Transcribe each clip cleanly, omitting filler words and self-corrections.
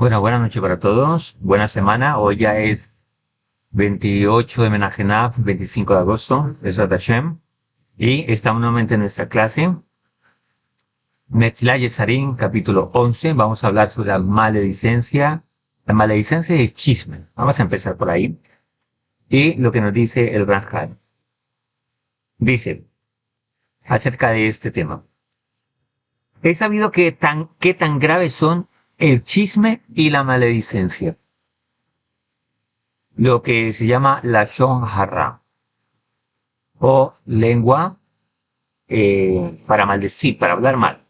Bueno, buenas noches para todos. Buena semana. Hoy ya es 28 de Menajenaf, 25 de agosto, Besat Hashem. Y estamos nuevamente en nuestra clase. Metzlah Yesarim, capítulo 11. Vamos a hablar sobre la maledicencia. La maledicencia y el chisme. Vamos a empezar por ahí. Y lo que nos dice el Ramjal. Dice, acerca de este tema. He sabido qué tan graves son el chisme y la maledicencia. Lo que se llama Lashon Hara, o lengua para maldecir, para hablar mal,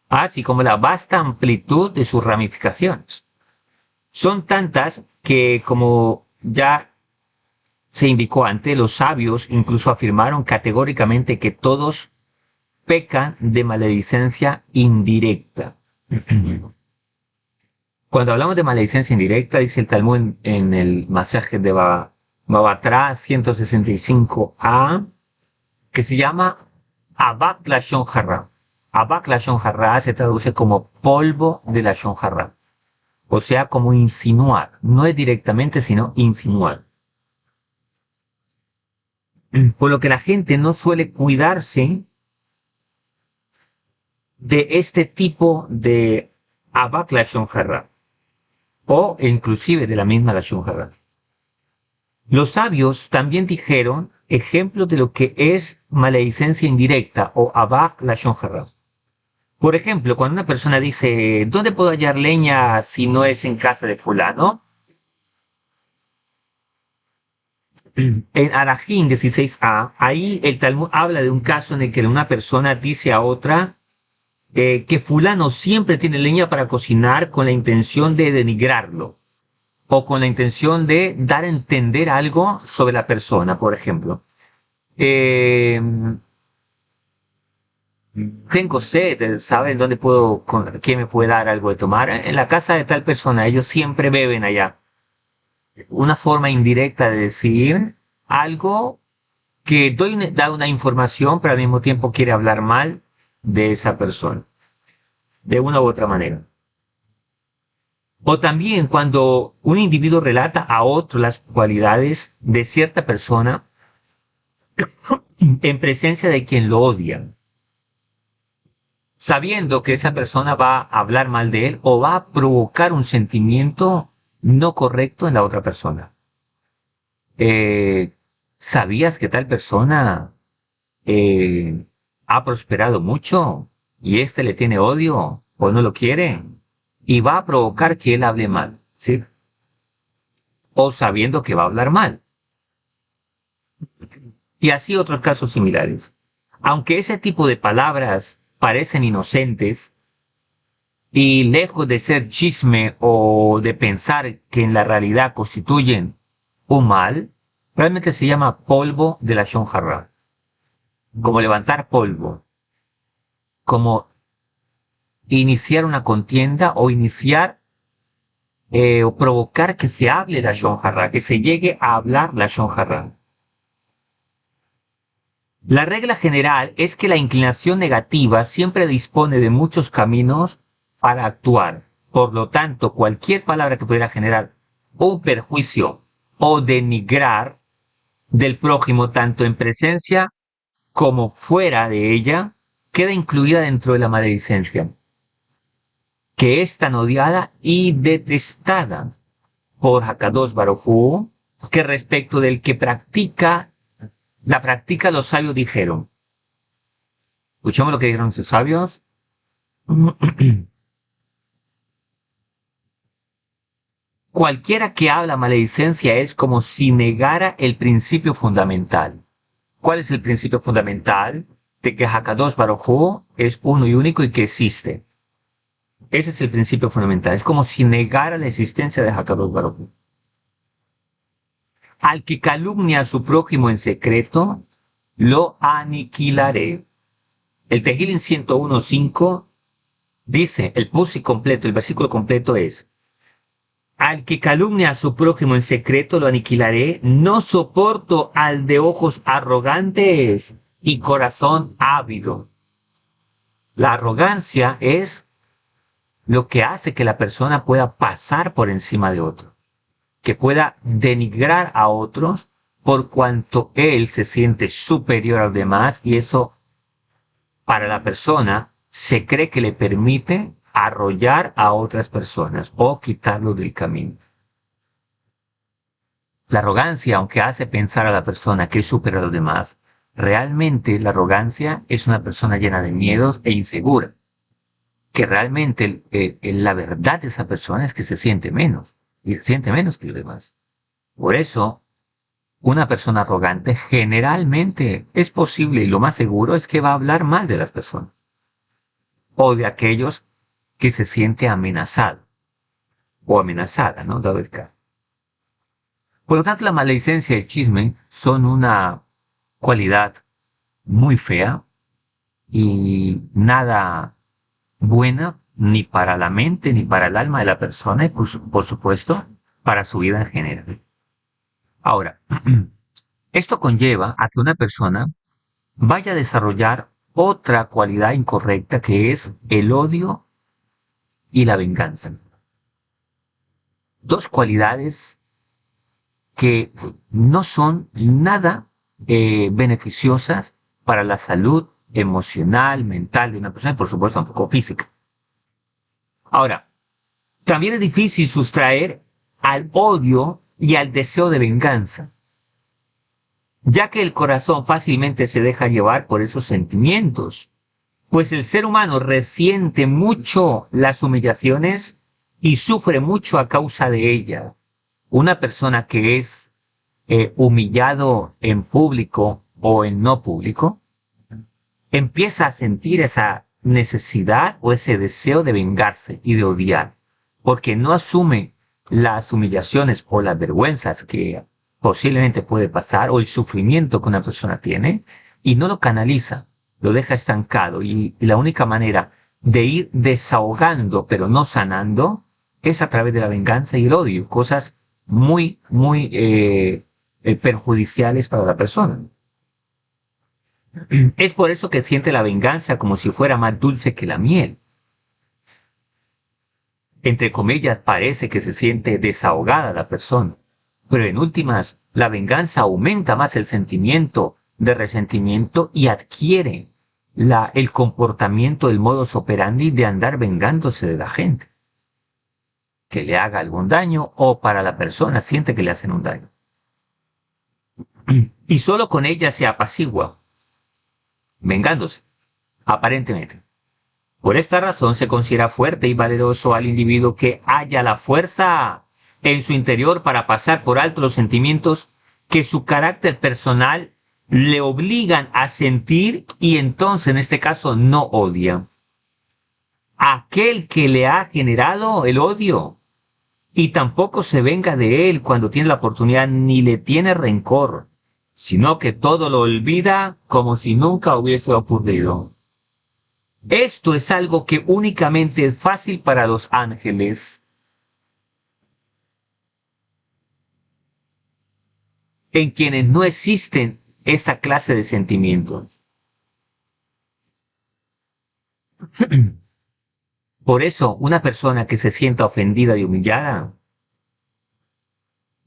así como la vasta amplitud de sus ramificaciones. Son tantas que, como ya se indicó antes, los sabios incluso afirmaron categóricamente que todos pecan de maledicencia indirecta. Cuando hablamos de maledicencia indirecta, dice el Talmud en el Masaje de Baba Batra 165a, que se llama Abak Lashon Hara. Abak Lashon Hara se traduce como polvo de Lashon Hara. O sea, como insinuar. No es directamente, sino insinuar. Por lo que la gente no suele cuidarse de este tipo de Abak Lashon Hara. O inclusive de la misma Lashon Hara. Los sabios también dijeron ejemplos de lo que es maledicencia indirecta o Abak Lashon Hara. Por ejemplo, cuando una persona dice, ¿dónde puedo hallar leña si no es en casa de fulano? En Arajín 16a, ahí el Talmud habla de un caso en el que una persona dice a otra que fulano siempre tiene leña para cocinar con la intención de denigrarlo o con la intención de dar a entender algo sobre la persona, por ejemplo. Eh, Tengo sed, ¿saben dónde quién me puede dar algo de tomar? En la casa de tal persona, ellos siempre beben allá. Una forma indirecta de decir algo que da una información, pero al mismo tiempo quiere hablar mal de esa persona, de una u otra manera. O también cuando un individuo relata a otro las cualidades de cierta persona en presencia de quien lo odia, sabiendo que esa persona va a hablar mal de él o va a provocar un sentimiento no correcto en la otra persona. ¿Sabías que tal persona ha prosperado mucho y este le tiene odio o no lo quiere? Y va a provocar que él hable mal, ¿sí? O sabiendo que va a hablar mal. Y así otros casos similares. Aunque ese tipo de palabras parecen inocentes, y lejos de ser chisme o de pensar que en la realidad constituyen un mal, realmente se llama polvo de la Lashon Hara. Como levantar polvo, como iniciar una contienda o iniciar o provocar que se hable la Lashon Hara, que se llegue a hablar la Lashon Hara. La regla general es que la inclinación negativa siempre dispone de muchos caminos para actuar. Por lo tanto, cualquier palabra que pudiera generar un perjuicio o denigrar del prójimo, tanto en presencia como fuera de ella, queda incluida dentro de la maledicencia, que es tan odiada y detestada por Hakadosh Baruj Hu, que respecto del que la práctica los sabios dijeron. Escuchemos lo que dijeron sus sabios. Cualquiera que habla maledicencia es como si negara el principio fundamental. ¿Cuál es el principio fundamental? De que Hakadosh Baruj Hu es uno y único y que existe. Ese es el principio fundamental. Es como si negara la existencia de Hakadosh Baruj Hu. Al que calumnia a su prójimo en secreto, lo aniquilaré. El Tehillim 101.5 dice, el pusi completo, el versículo completo es: al que calumnia a su prójimo en secreto lo aniquilaré, no soporto al de ojos arrogantes y corazón ávido. La arrogancia es lo que hace que la persona pueda pasar por encima de otros, que pueda denigrar a otros por cuanto él se siente superior a los demás, y eso para la persona se cree que le permite arrollar a otras personas o quitarlo del camino. La arrogancia, aunque hace pensar a la persona que es superior a los demás, realmente la arrogancia es una persona llena de miedos e insegura, que realmente la verdad de esa persona es que se siente menos, y se siente menos que los demás. Por eso, una persona arrogante generalmente es posible, y lo más seguro es que va a hablar mal de las personas o de aquellos que se siente amenazado o amenazada, ¿no? Dado el caso. Por lo tanto, la maledicencia y el chisme son una cualidad muy fea y nada buena ni para la mente ni para el alma de la persona, y por supuesto para su vida en general. Ahora, esto conlleva a que una persona vaya a desarrollar otra cualidad incorrecta, que es el odio y la venganza. Dos cualidades que no son nada beneficiosas para la salud emocional, mental de una persona, y por supuesto tampoco física. Ahora, también es difícil sustraer al odio y al deseo de venganza, ya que el corazón fácilmente se deja llevar por esos sentimientos, pues el ser humano resiente mucho las humillaciones y sufre mucho a causa de ellas. Una persona que es humillado en público o en no público, empieza a sentir esa necesidad o ese deseo de vengarse y de odiar, porque no asume las humillaciones o las vergüenzas que posiblemente puede pasar, o el sufrimiento que una persona tiene, y no lo canaliza, lo deja estancado, y la única manera de ir desahogando pero no sanando es a través de la venganza y el odio, cosas muy perjudiciales para la persona. Es por eso que siente la venganza como si fuera más dulce que la miel. Entre comillas, parece que se siente desahogada la persona, pero en últimas, la venganza aumenta más el sentimiento de resentimiento y adquiere el comportamiento, el modus operandi de andar vengándose de la gente que le haga algún daño, o para la persona siente que le hacen un daño. Y solo con ella se apacigua, vengándose, aparentemente. Por esta razón se considera fuerte y valeroso al individuo que haya la fuerza en su interior para pasar por alto los sentimientos que su carácter personal le obligan a sentir, y entonces en este caso no odia. Aquel que le ha generado el odio, y tampoco se venga de él cuando tiene la oportunidad, ni le tiene rencor, sino que todo lo olvida como si nunca hubiese ocurrido. Esto es algo que únicamente es fácil para los ángeles, en quienes no existen esta clase de sentimientos. Por eso, una persona que se sienta ofendida y humillada,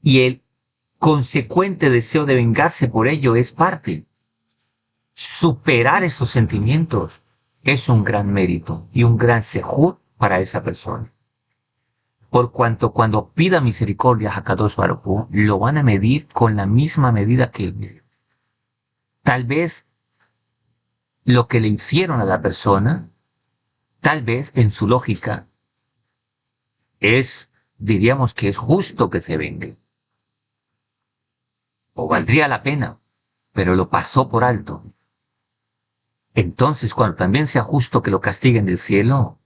y el consecuente deseo de vengarse por ello, es parte. Superar esos sentimientos es un gran mérito y un gran sejud para esa persona. Por cuanto cuando pida misericordia a Kadosh Baruj Hu, lo van a medir con la misma medida que él. Tal vez lo que le hicieron a la persona, tal vez en su lógica, diríamos que es justo que se vengue, o valdría la pena, pero lo pasó por alto. Entonces, cuando también sea justo que lo castiguen del cielo,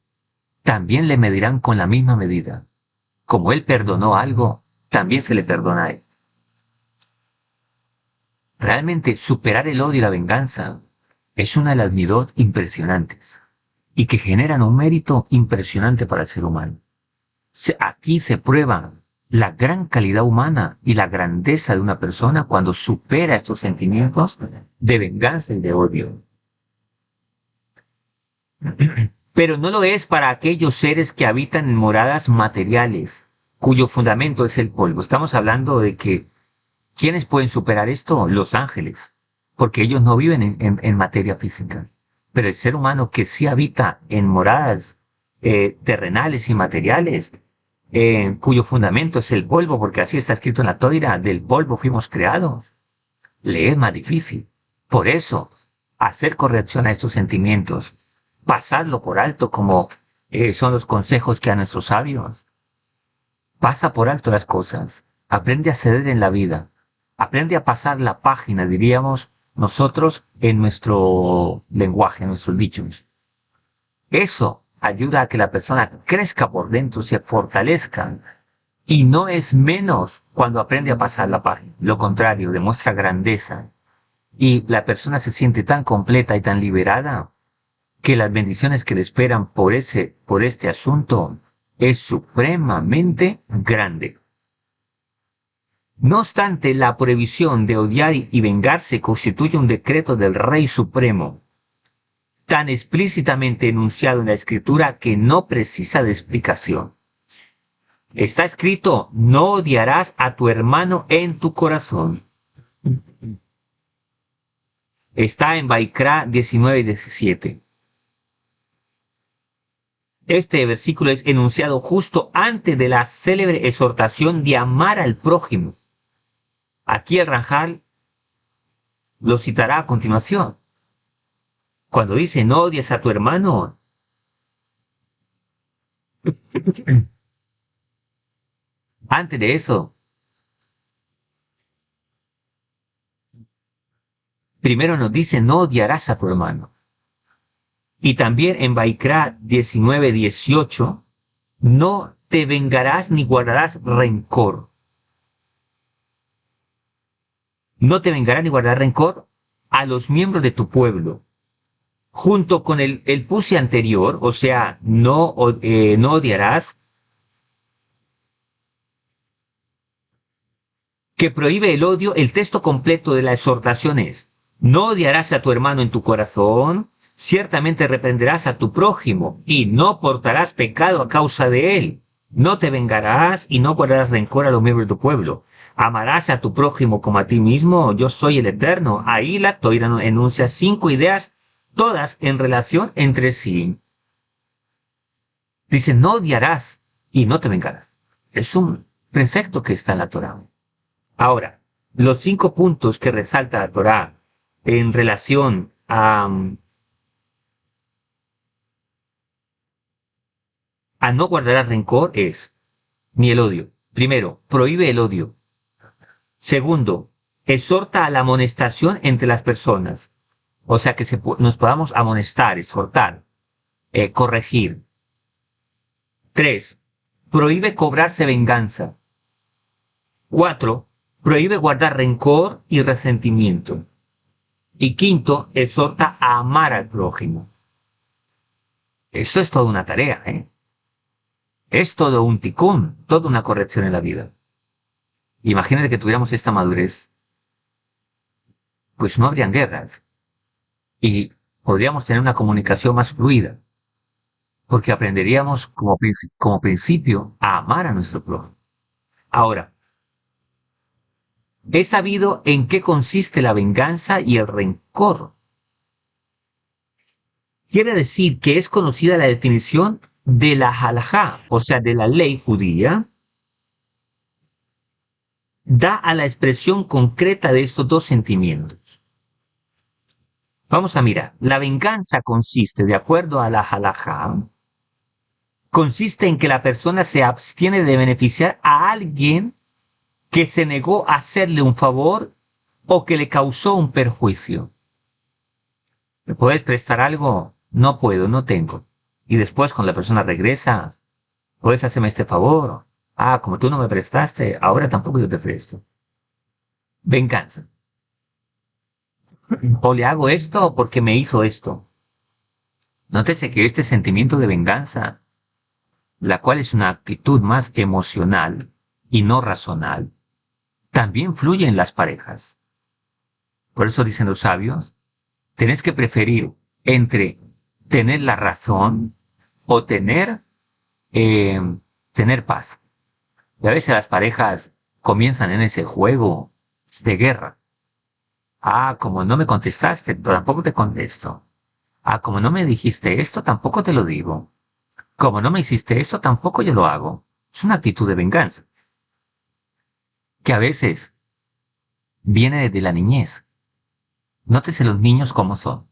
también le medirán con la misma medida. Como él perdonó algo, también se le perdona a él. Realmente superar el odio y la venganza es una de las midot impresionantes, y que generan un mérito impresionante para el ser humano. Aquí se prueba la gran calidad humana y la grandeza de una persona cuando supera estos sentimientos de venganza y de odio. Pero no lo es para aquellos seres que habitan en moradas materiales, cuyo fundamento es el polvo. Estamos hablando de que, ¿quiénes pueden superar esto? Los ángeles, porque ellos no viven en materia física. Pero el ser humano que sí habita en moradas terrenales y materiales, cuyo fundamento es el polvo, porque así está escrito en la Toira, del polvo fuimos creados, le es más difícil. Por eso, hacer corrección a estos sentimientos, pasarlo por alto como son los consejos que dan nuestros sabios. Pasa por alto las cosas, aprende a ceder en la vida, aprende a pasar la página, diríamos nosotros en nuestro lenguaje, en nuestros dichos. Eso ayuda a que la persona crezca por dentro, se fortalezca. Y no es menos cuando aprende a pasar la página. Lo contrario, demuestra grandeza. Y la persona se siente tan completa y tan liberada que las bendiciones que le esperan por este asunto es supremamente grande. No obstante, la prohibición de odiar y vengarse constituye un decreto del Rey Supremo, tan explícitamente enunciado en la Escritura que no precisa de explicación. Está escrito, no odiarás a tu hermano en tu corazón. Está en Vaikra 19 y 17. Este versículo es enunciado justo antes de la célebre exhortación de amar al prójimo. Aquí el Ranjal lo citará a continuación. Cuando dice, no odies a tu hermano, antes de eso, primero nos dice, no odiarás a tu hermano. Y también en Vaikra 19:18, no te vengarás ni guardarás rencor. No te vengarás ni guardarás rencor a los miembros de tu pueblo. Junto con el puse anterior, o sea, no odiarás, que prohíbe el odio, el texto completo de la exhortación es, no odiarás a tu hermano en tu corazón, ciertamente reprenderás a tu prójimo y no portarás pecado a causa de él. No te vengarás y no guardarás rencor a los miembros de tu pueblo. Amarás a tu prójimo como a ti mismo, yo soy el Eterno. Ahí la Toira enuncia 5 ideas, todas en relación entre sí. Dice, no odiarás y no te vengarás. Es un precepto que está en la Torá. Ahora, los 5 puntos que resalta la Torá en relación a no guardar rencor es, ni el odio. Primero, prohíbe el odio. Segundo, exhorta a la amonestación entre las personas. O sea, que nos podamos amonestar, exhortar, corregir. 3. Prohíbe cobrarse venganza. 4. Prohíbe guardar rencor y resentimiento. Y 5. Exhorta a amar al prójimo. Esto es toda una tarea, ¿eh? Es todo un ticún, toda una corrección en la vida. Imagínate que tuviéramos esta madurez, pues no habrían guerras y podríamos tener una comunicación más fluida, porque aprenderíamos como principio a amar a nuestro prójimo. Ahora, he sabido en qué consiste la venganza y el rencor. Quiere decir que es conocida la definición de la halajá, o sea, de la ley judía, da a la expresión concreta de estos dos sentimientos. Vamos a mirar. La venganza consiste, de acuerdo a la halajá, consiste en que la persona se abstiene de beneficiar a alguien que se negó a hacerle un favor o que le causó un perjuicio. ¿Me puedes prestar algo? No puedo, no tengo. Y después cuando la persona regresa, ¿puedes hacerme este favor? Ah, como tú no me prestaste, ahora tampoco yo te presto. Venganza. O le hago esto porque me hizo esto. Nótese que este sentimiento de venganza, la cual es una actitud más emocional y no racional, también fluye en las parejas. Por eso dicen los sabios, tenés que preferir entre tener la razón o tener paz. Y a veces las parejas comienzan en ese juego de guerra. Ah, como no me contestaste, tampoco te contesto. Ah, como no me dijiste esto, tampoco te lo digo. Como no me hiciste esto, tampoco yo lo hago. Es una actitud de venganza, que a veces viene desde la niñez. Nótese los niños cómo son.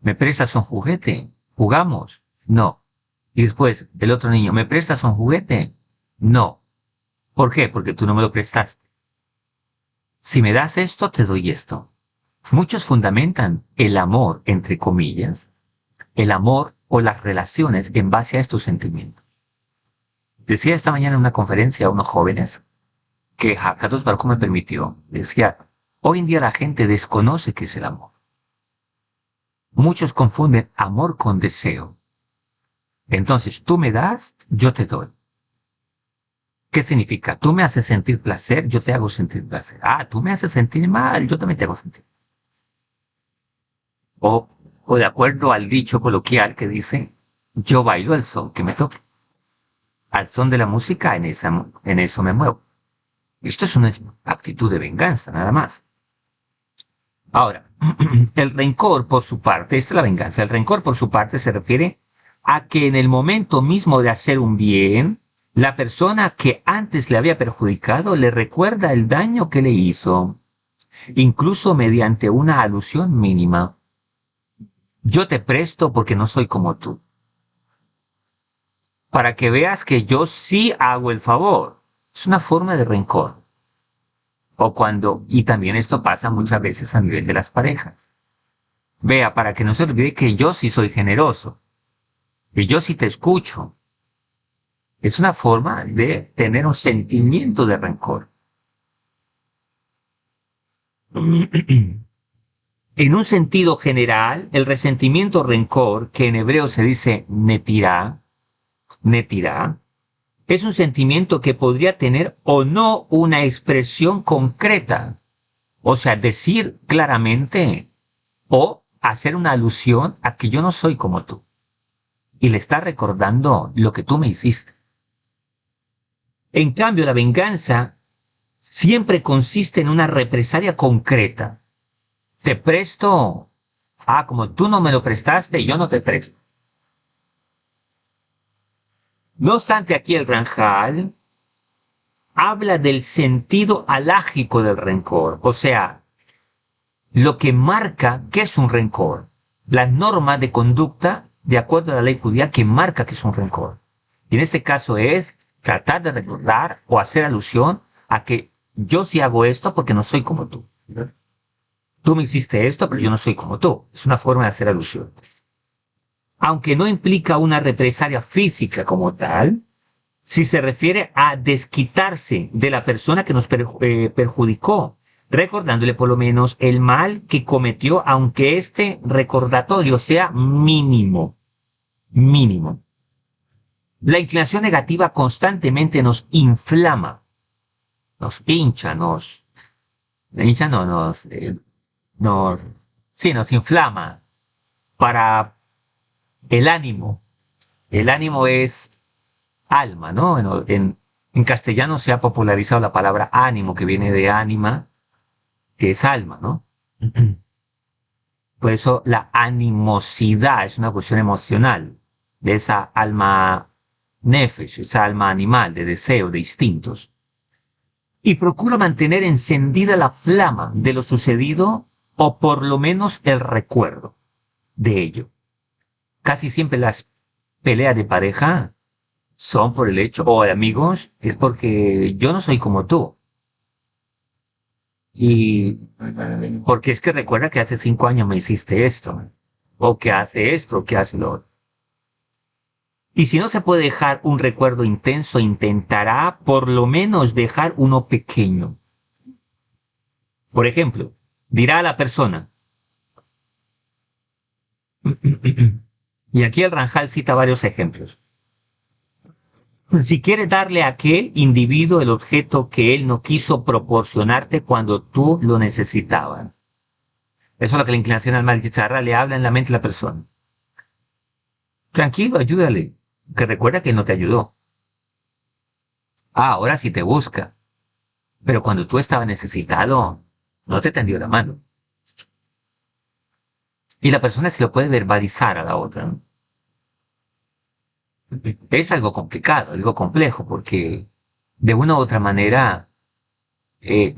¿Me prestas un juguete? ¿Jugamos? No. Y después, el otro niño, ¿me prestas un juguete? No. ¿Por qué? Porque tú no me lo prestaste. Si me das esto, te doy esto. Muchos fundamentan el amor, entre comillas, el amor o las relaciones en base a estos sentimientos. Decía esta mañana en una conferencia a unos jóvenes que Hakadosh Baruj Hu me permitió. Decía, hoy en día la gente desconoce qué es el amor. Muchos confunden amor con deseo. Entonces, tú me das, yo te doy. ¿Qué significa? Tú me haces sentir placer, yo te hago sentir placer. Ah, tú me haces sentir mal, yo también te hago sentir. O, o de acuerdo al dicho coloquial que dice, yo bailo al son que me toque. Al son de la música, en eso me muevo. Esto es una actitud de venganza, nada más. Ahora, el rencor por su parte, esta es la venganza, el rencor por su parte se refiere a que en el momento mismo de hacer un bien, la persona que antes le había perjudicado le recuerda el daño que le hizo, incluso mediante una alusión mínima. Yo te presto porque no soy como tú, para que veas que yo sí hago el favor. Es una forma de rencor. O cuando, y también esto pasa muchas veces a nivel de las parejas. Vea, para que no se olvide que yo sí soy generoso, y yo sí te escucho. Es una forma de tener un sentimiento de rencor. En un sentido general, el resentimiento rencor, que en hebreo se dice netirá, es un sentimiento que podría tener o no una expresión concreta. O sea, decir claramente o hacer una alusión a que yo no soy como tú. Y le está recordando lo que tú me hiciste. En cambio, la venganza siempre consiste en una represalia concreta. Te presto. Ah, como tú no me lo prestaste, yo no te presto. No obstante, aquí el Ranjal habla del sentido alágico del rencor, o sea, lo que marca qué es un rencor, la norma de conducta de acuerdo a la ley judía que marca que es un rencor. Y en este caso es tratar de recordar o hacer alusión a que yo sí hago esto porque no soy como tú. Tú me hiciste esto, pero yo no soy como tú. Es una forma de hacer alusión. Aunque no implica una represalia física como tal, si se refiere a desquitarse de la persona que nos perjudicó, recordándole por lo menos el mal que cometió, aunque este recordatorio sea mínimo. Mínimo. La inclinación negativa constantemente nos inflama, nos hincha, no, sí, nos inflama para el ánimo. El ánimo es alma, ¿no? En castellano se ha popularizado la palabra ánimo, que viene de ánima, que es alma, ¿no? Por eso la animosidad es una cuestión emocional, de esa alma nefesh, esa alma animal, de deseo, de instintos. Y procura mantener encendida la flama de lo sucedido, o por lo menos el recuerdo de ello. Casi siempre las peleas de pareja son por el hecho, o de amigos, es porque yo no soy como tú. Y porque es que recuerda que hace 5 años me hiciste esto, o que hace esto, o que hace lo otro. Y si no se puede dejar un recuerdo intenso, intentará por lo menos dejar uno pequeño. Por ejemplo, dirá a la persona, y aquí el Ranjal cita varios ejemplos. Si quieres darle a aquel individuo el objeto que él no quiso proporcionarte cuando tú lo necesitabas. Eso es lo que la inclinación al mal le habla en la mente a la persona. Tranquilo, ayúdale, que recuerda que él no te ayudó. Ah, ahora sí te busca, pero cuando tú estabas necesitado, no te tendió la mano. Y la persona se lo puede verbalizar a la otra, ¿no? Es algo complicado, algo complejo, porque de una u otra manera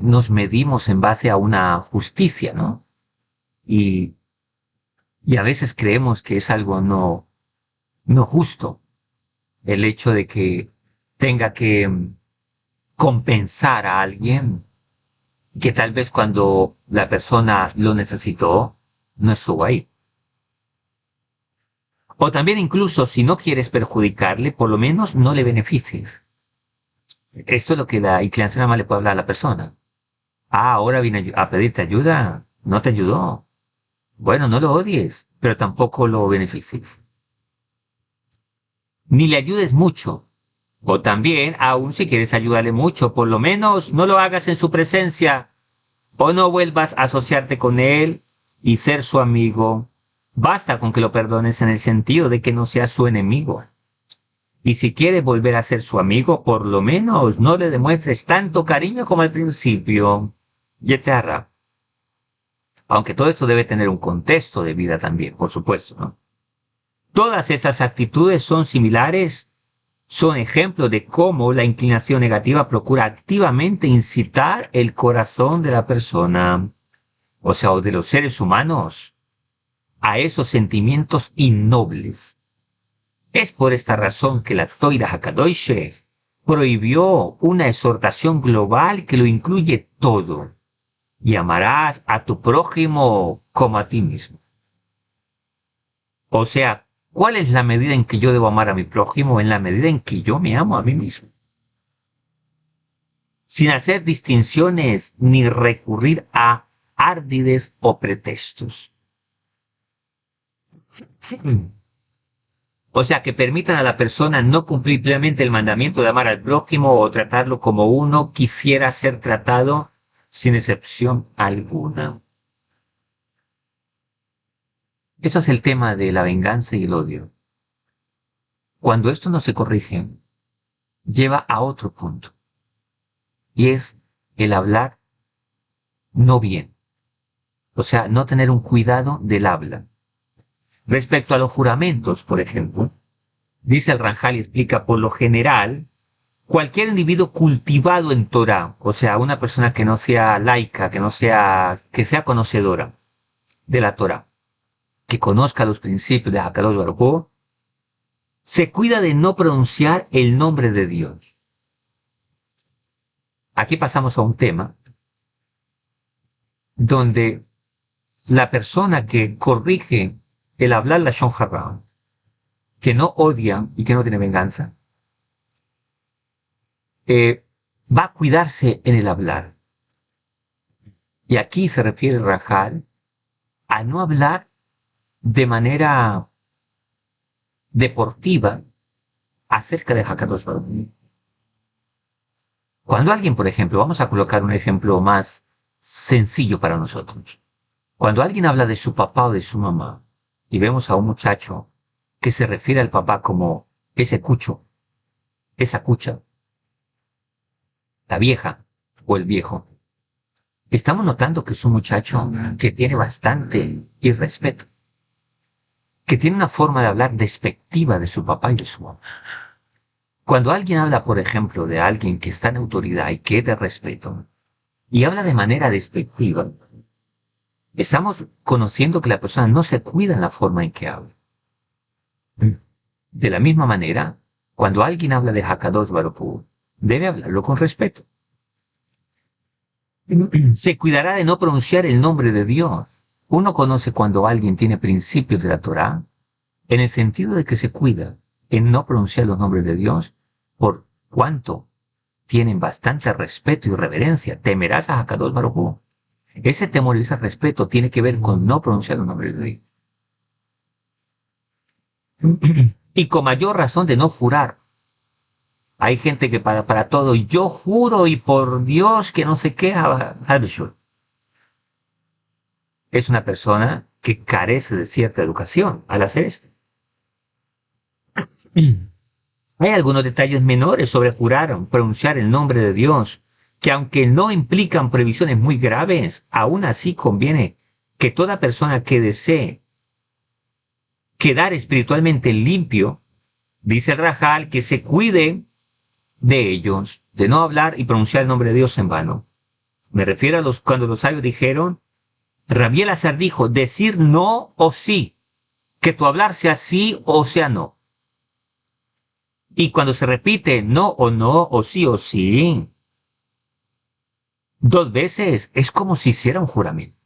nos medimos en base a una justicia, ¿no? Y, y a veces creemos que es algo no justo el hecho de que tenga que compensar a alguien que tal vez cuando la persona lo necesitó, no estuvo ahí. O también incluso si no quieres perjudicarle, por lo menos no le beneficies. Esto es lo que la inclinación normal le puede hablar a la persona. Ah, ahora viene a pedirte ayuda. No te ayudó. Bueno, no lo odies, pero tampoco lo beneficies. Ni le ayudes mucho. O también, aun si quieres ayudarle mucho, por lo menos no lo hagas en su presencia. O no vuelvas a asociarte con él y ser su amigo. Basta con que lo perdones en el sentido de que no seas su enemigo. Y si quieres volver a ser su amigo, por lo menos no le demuestres tanto cariño como al principio. Yeterra. Aunque todo esto debe tener un contexto de vida también, por supuesto, ¿no? Todas esas actitudes son similares, son ejemplos de cómo la inclinación negativa procura activamente incitar el corazón de la persona, o sea, o de los seres humanos, a esos sentimientos innobles. Es por esta razón que la Toira Hakadoishe prohibió una exhortación global que lo incluye todo. Y amarás a tu prójimo como a ti mismo. O sea, ¿cuál es la medida en que yo debo amar a mi prójimo? En la medida en que yo me amo a mí mismo. Sin hacer distinciones ni recurrir a ardides o pretextos. O sea, que permitan a la persona no cumplir plenamente el mandamiento de amar al prójimo o tratarlo como uno quisiera ser tratado sin excepción alguna. Eso es el tema de la venganza y el odio. Cuando esto no se corrige, lleva a otro punto, y es el hablar no bien, o sea, no tener un cuidado del habla. Respecto a los juramentos, por ejemplo, dice el Ranjal y explica, por lo general, cualquier individuo cultivado en Torah, o sea, una persona que no sea laica, que sea conocedora de la Torah, que conozca los principios de Hakadosh Baruj Hu, se cuida de no pronunciar el nombre de Dios. Aquí pasamos a un tema donde la persona que corrige el hablar la Shon Hara, que no odia y que no tiene venganza, va a cuidarse en el hablar. Y aquí se refiere Rajal a no hablar de manera deportiva acerca de Hakadosh Baruj Hu. Cuando alguien, por ejemplo, vamos a colocar un ejemplo más sencillo para nosotros. Cuando alguien habla de su papá o de su mamá y vemos a un muchacho que se refiere al papá como ese cucho, esa cucha, la vieja o el viejo, estamos notando que es un muchacho que tiene bastante irrespeto, que tiene una forma de hablar despectiva de su papá y de su mamá. Cuando alguien habla, por ejemplo, de alguien que está en autoridad y que es de respeto, y habla de manera despectiva, estamos conociendo que la persona no se cuida en la forma en que habla. De la misma manera, cuando alguien habla de Hakadosh Baruj Hu, debe hablarlo con respeto. Se cuidará de no pronunciar el nombre de Dios. Uno conoce cuando alguien tiene principios de la Torá, en el sentido de que se cuida en no pronunciar los nombres de Dios, por cuanto tienen bastante respeto y reverencia. Temerás a Hakadosh Baruj Hu. Ese temor y ese respeto tiene que ver con no pronunciar los nombres de Dios. Y con mayor razón de no jurar. Hay gente que para todo, yo juro y por Dios que no sé qué, es una persona que carece de cierta educación al hacer esto. Hay algunos detalles menores sobre jurar, pronunciar el nombre de Dios, que aunque no implican prohibiciones muy graves, aún así conviene que toda persona que desee quedar espiritualmente limpio, dice el Rajal, que se cuide de ellos, de no hablar y pronunciar el nombre de Dios en vano. Me refiero a cuando los sabios dijeron, Rabí Elazar dijo, decir no o sí, que tu hablar sea sí o sea no. Y cuando se repite no o sí, dos veces, es como si hiciera un juramento.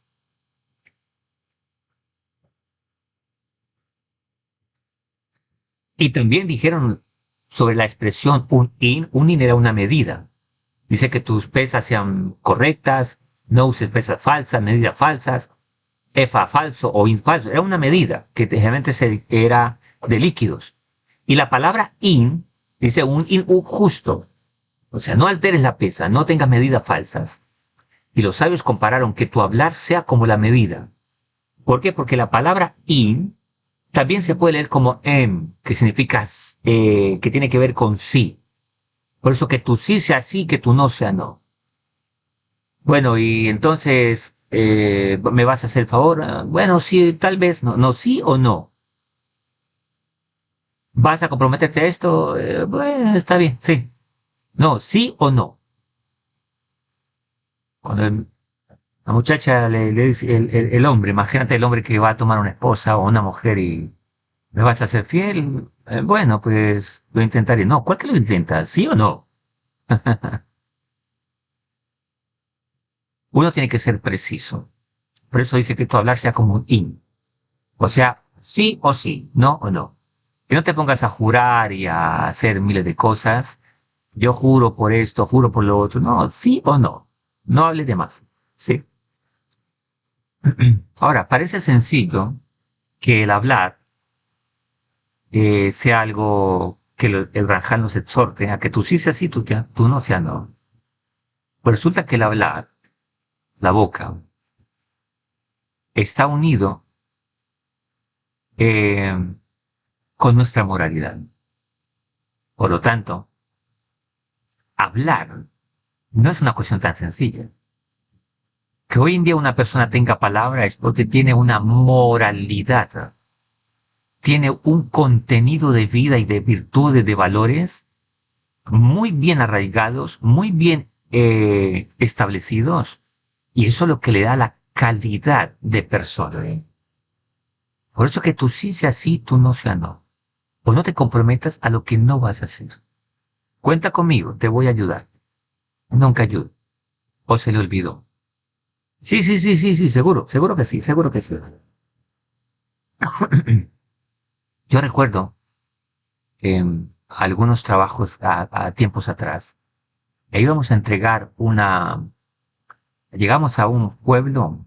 Y también dijeron sobre la expresión un in era una medida. Dice que tus pesas sean correctas, no uses pesas falsas, medidas falsas, EFA falso o in falso. Era una medida que generalmente era de líquidos. Y la palabra in dice un in justo. O sea, no alteres la pesa, no tengas medidas falsas. Y los sabios compararon que tu hablar sea como la medida. ¿Por qué? Porque la palabra in también se puede leer como que significa que tiene que ver con sí. Por eso que tu sí sea sí, que tu no sea no. Bueno, y entonces, ¿me vas a hacer el favor? Bueno, sí, tal vez, no, no, sí o no. ¿Vas a comprometerte a esto? Bueno, está bien, sí. No, sí o no. Cuando la muchacha le dice, el hombre, imagínate el hombre que va a tomar una esposa o una mujer y ¿me vas a ser fiel? Bueno, pues lo intentaré. No, ¿cuál que lo intentas? ¿Sí o no? Uno tiene que ser preciso. Por eso dice que tu hablar sea como un in. O sea, sí o sí, no o no. Que no te pongas a jurar y a hacer miles de cosas. Yo juro por esto, juro por lo otro. No, sí o no. No hables de más. ¿Sí? Ahora, parece sencillo que el hablar sea algo que el Ranjal nos exhorte a que tú sí seas sí, tú no seas no. Pues resulta que el hablar, la boca, está unido eh, con nuestra moralidad. Por lo tanto, hablar no es una cuestión tan sencilla. Que hoy en día una persona tenga palabra es porque tiene una moralidad, tiene un contenido de vida y de virtudes, de valores muy bien arraigados, muy bien establecidos, y eso es lo que le da la calidad de persona. Por eso que tú sí seas sí, tú no seas no. O no te comprometas a lo que no vas a hacer. Cuenta conmigo, te voy a ayudar. Nunca ayudo. O se le olvidó. Sí, sí, sí, sí, sí, seguro, seguro que sí, seguro que sí. Yo recuerdo algunos trabajos a tiempos atrás. E íbamos a entregar llegamos a un pueblo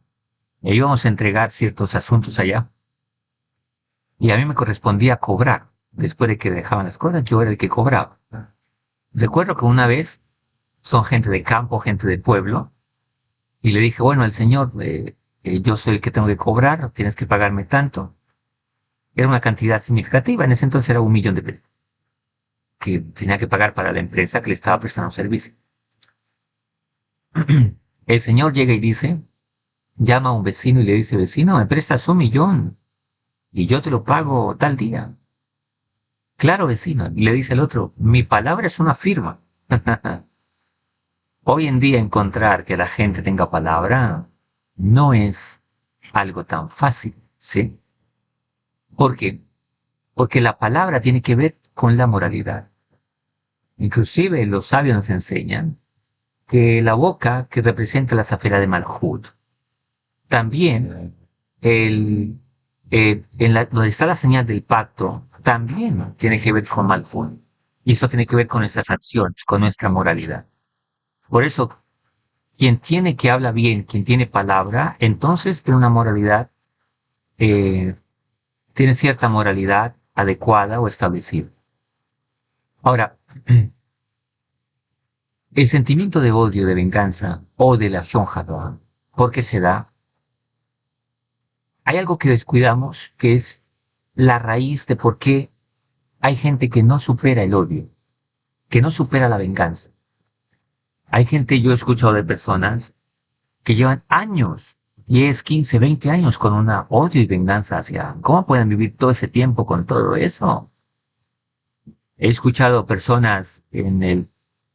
e íbamos a entregar ciertos asuntos allá. Y a mí me correspondía cobrar. Después de que dejaban las cosas, yo era el que cobraba. Recuerdo que una vez son gente de campo, gente de pueblo, y le dije, bueno, al señor, yo soy el que tengo que cobrar, tienes que pagarme tanto. Era una cantidad significativa, en ese entonces era 1 millón de pesos que tenía que pagar para la empresa que le estaba prestando servicio. El señor llega y dice, llama a un vecino y le dice, vecino, me prestas 1 millón y yo te lo pago tal día. Claro, vecino. Y le dice el otro, mi palabra es una firma. Hoy en día encontrar que la gente tenga palabra no es algo tan fácil, ¿sí? ¿Por qué? Porque la palabra tiene que ver con la moralidad. Inclusive los sabios nos enseñan que la boca que representa la zafira de Malhut, también donde está la señal del pacto, también tiene que ver con Malhut. Y eso tiene que ver con nuestras acciones, con nuestra moralidad. Por eso, quien tiene que habla bien, quien tiene palabra, entonces tiene una moralidad, eh, tiene cierta moralidad adecuada o establecida. Ahora, el sentimiento de odio, de venganza o de la shonjador, ¿por qué se da? Hay algo que descuidamos que es la raíz de por qué hay gente que no supera el odio, que no supera la venganza. Hay gente, yo he escuchado de personas que llevan años, 10, 15, 20 años con una odio y venganza hacia. ¿Cómo pueden vivir todo ese tiempo con todo eso? He escuchado personas en el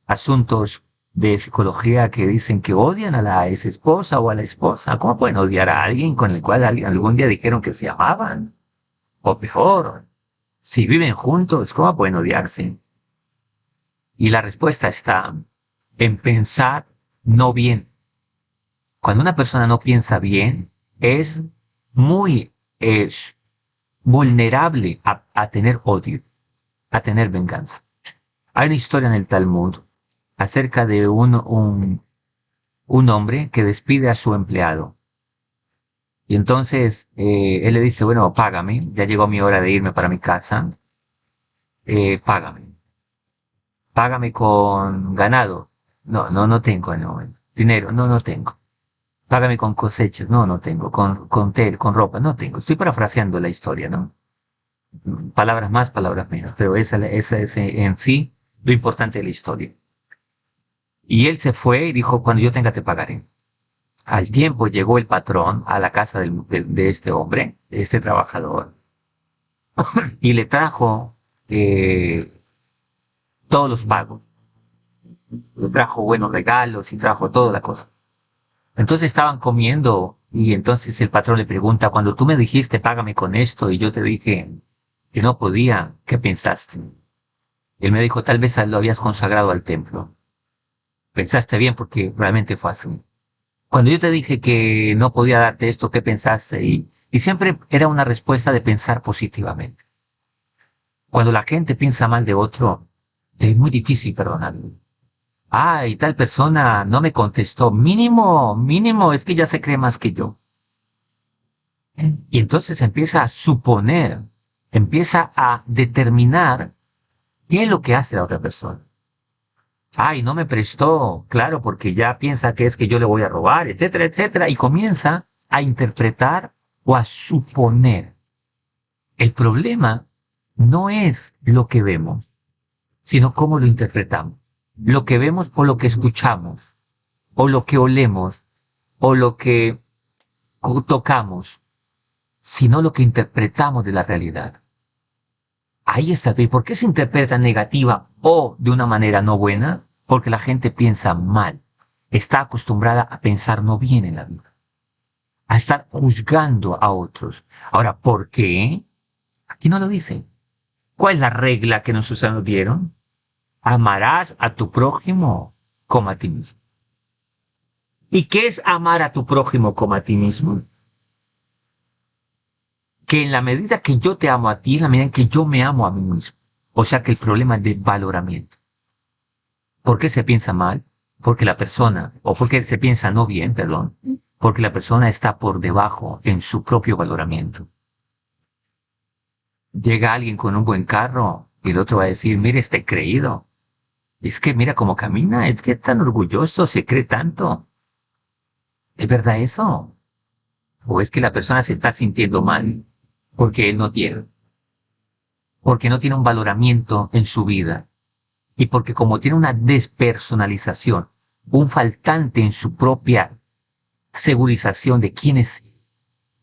asuntos de psicología que dicen que odian a la ex esposa o a la esposa. ¿Cómo pueden odiar a alguien con el cual algún día dijeron que se amaban? O peor, si viven juntos, ¿cómo pueden odiarse? Y la respuesta está en pensar no bien. Cuando una persona no piensa bien, es muy vulnerable a tener odio, a tener venganza. Hay una historia en el Talmud acerca de un hombre que despide a su empleado. Y entonces él le dice, bueno, págame, ya llegó mi hora de irme para mi casa, págame. Págame con ganado. No, no tengo en el momento. Dinero, no tengo. Págame con cosechas, no tengo. Con ropa, no tengo. Estoy parafraseando la historia, ¿no? Palabras más, palabras menos. Pero esa es en sí lo importante de la historia. Y él se fue y dijo, cuando yo tenga te pagaré. Al tiempo llegó el patrón a la casa de este hombre, de este trabajador, y le trajo todos los pagos. Le trajo buenos regalos y trajo toda la cosa. Entonces estaban comiendo y entonces el patrón le pregunta, cuando tú me dijiste págame con esto y yo te dije que no podía, ¿qué pensaste? Él me dijo, tal vez lo habías consagrado al templo. Pensaste bien porque realmente fue así. Cuando yo te dije que no podía darte esto, ¿qué pensaste? Y siempre era una respuesta de pensar positivamente. Cuando la gente piensa mal de otro, es muy difícil perdonarlo. Y tal persona no me contestó. Mínimo, es que ya se cree más que yo. Y entonces empieza a suponer, empieza a determinar qué es lo que hace la otra persona. No me prestó, claro, porque ya piensa que es que yo le voy a robar, etcétera, etcétera, y comienza a interpretar o a suponer. El problema no es lo que vemos, sino cómo lo interpretamos. Lo que vemos o lo que escuchamos, o lo que olemos, o lo que tocamos, sino lo que interpretamos de la realidad. Ahí está. ¿Y por qué se interpreta negativa o de una manera no buena? Porque la gente piensa mal. Está acostumbrada a pensar no bien en la vida. A estar juzgando a otros. Ahora, ¿por qué? Aquí no lo dice. ¿Cuál es la regla que nos dieron? Amarás a tu prójimo como a ti mismo. ¿Y qué es amar a tu prójimo como a ti mismo? Que en la medida que yo te amo a ti, en la medida en que yo me amo a mí mismo. O sea que el problema es de valoramiento. ¿Por qué se piensa mal? Porque la persona, o porque se piensa no bien, perdón, porque la persona está por debajo en su propio valoramiento. Llega alguien con un buen carro y el otro va a decir, mire este creído. Es que mira cómo camina, es que es tan orgulloso, se cree tanto. ¿Es verdad eso? ¿O es que la persona se está sintiendo mal porque él no tiene? Porque no tiene un valoramiento en su vida. Y porque como tiene una despersonalización, un faltante en su propia segurización de quién es,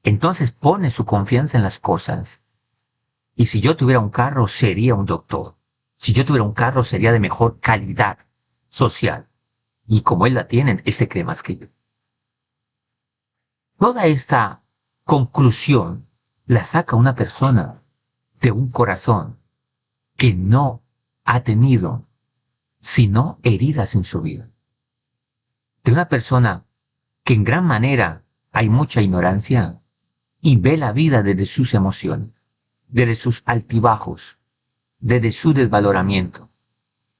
entonces pone su confianza en las cosas. Y si yo tuviera un carro, sería un doctor. Si yo tuviera un carro, sería de mejor calidad social. Y como él la tiene, él se cree más que yo. Toda esta conclusión la saca una persona de un corazón que no ha tenido sino heridas en su vida. De una persona que en gran manera hay mucha ignorancia y ve la vida desde sus emociones, desde sus altibajos, desde su desvaloramiento.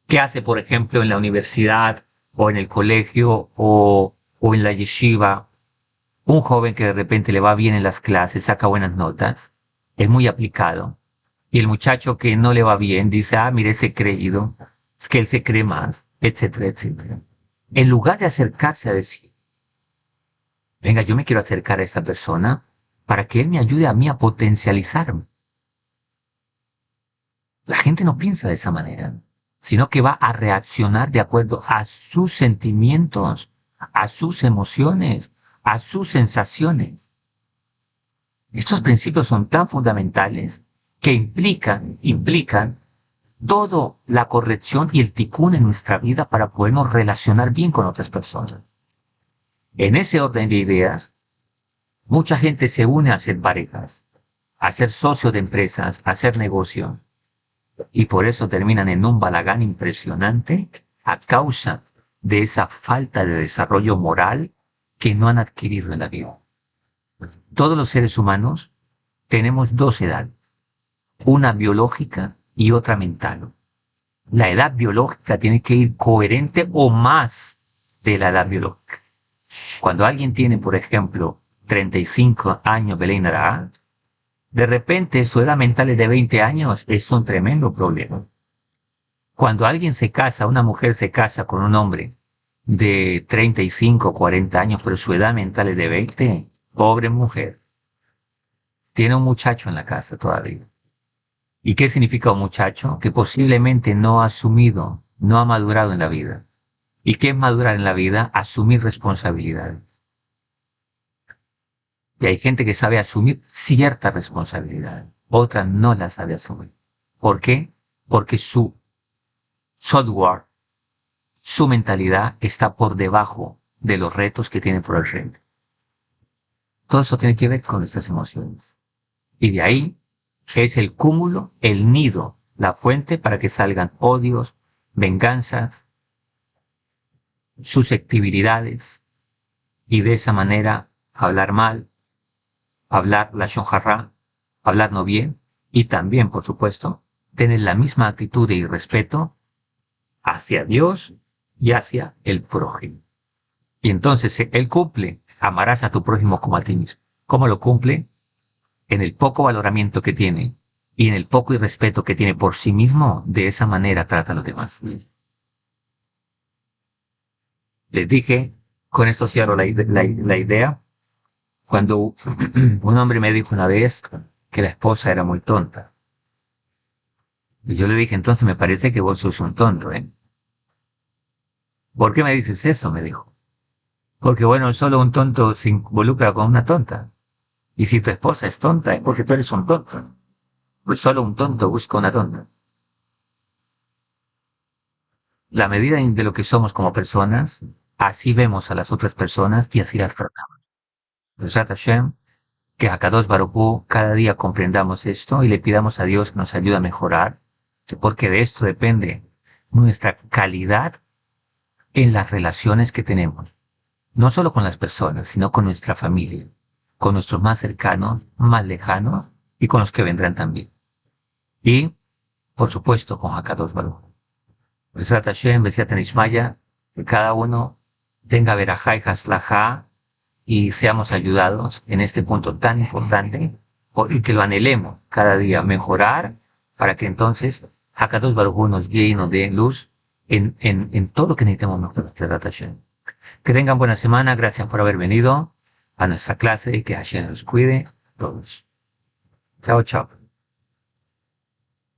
¿Qué hace, por ejemplo, en la universidad o en el colegio o en la yeshiva? Un joven que de repente le va bien en las clases, saca buenas notas, es muy aplicado. Y el muchacho que no le va bien dice, mire ese creído, es que él se cree más, etcétera, etcétera. En lugar de acercarse a decir, venga, yo me quiero acercar a esta persona para que él me ayude a mí a potencializarme. La gente no piensa de esa manera, sino que va a reaccionar de acuerdo a sus sentimientos, a sus emociones, a sus sensaciones. Estos principios son tan fundamentales que implican toda la corrección y el tikkun en nuestra vida para podernos relacionar bien con otras personas. En ese orden de ideas, mucha gente se une a ser parejas, a ser socios de empresas, a hacer negocio, y por eso terminan en un balagán impresionante a causa de esa falta de desarrollo moral que no han adquirido en la vida. Todos los seres humanos tenemos dos edades, una biológica y otra mental. La edad biológica tiene que ir coherente o más de la edad biológica. Cuando alguien tiene, por ejemplo, 35 años, de repente su edad mental es de 20 años, es un tremendo problema. Cuando alguien se casa, una mujer se casa con un hombre de 35 o 40 años, pero su edad mental es de 20, pobre mujer. Tiene un muchacho en la casa todavía. ¿Y qué significa un muchacho? Que posiblemente no ha asumido, no ha madurado en la vida. ¿Y qué es madurar en la vida? Asumir responsabilidad. Y hay gente que sabe asumir cierta responsabilidad, otra no la sabe asumir. ¿Por qué? Porque su software, su mentalidad está por debajo de los retos que tiene por el frente. Todo eso tiene que ver con nuestras emociones. Y de ahí es el cúmulo, el nido, la fuente para que salgan odios, venganzas, susceptibilidades, y de esa manera hablar mal, hablar lashon hara, hablar no bien, y también, por supuesto, tener la misma actitud y respeto hacia Dios y hacia el prójimo. Y entonces él cumple, amarás a tu prójimo como a ti mismo. ¿Cómo lo cumple? En el poco valoramiento que tiene y en el poco irrespeto que tiene por sí mismo, de esa manera trata a los demás. Les dije, con esto cierro la idea, cuando un hombre me dijo una vez que la esposa era muy tonta. Y yo le dije, entonces me parece que vos sos un tonto, ¿eh? ¿Por qué me dices eso? Me dijo. Porque bueno, solo un tonto se involucra con una tonta. Y si tu esposa es tonta, es porque tú eres un tonto. Pues solo un tonto busca una tonta. La medida de lo que somos como personas, así vemos a las otras personas y así las tratamos. Besat Hashem, que Hakadosh Baruj Hu cada día comprendamos esto y le pidamos a Dios que nos ayude a mejorar, porque de esto depende nuestra calidad en las relaciones que tenemos. No solo con las personas, sino con nuestra familia, con nuestros más cercanos, más lejanos y con los que vendrán también. Y, por supuesto, con Hakadosh Baruj Hu. Besat Hashem, Besiat Nishmaya, que cada uno tenga verajá y haslajá y seamos ayudados en este punto tan importante y que lo anhelemos cada día mejorar para que entonces Hakadosh Baruj Hu nos guíe y nos dé luz en todo lo que necesitamos mejorar. Que tengan buena semana, gracias por haber venido a nuestra clase y que Hashem nos cuide a todos. Chao, chao.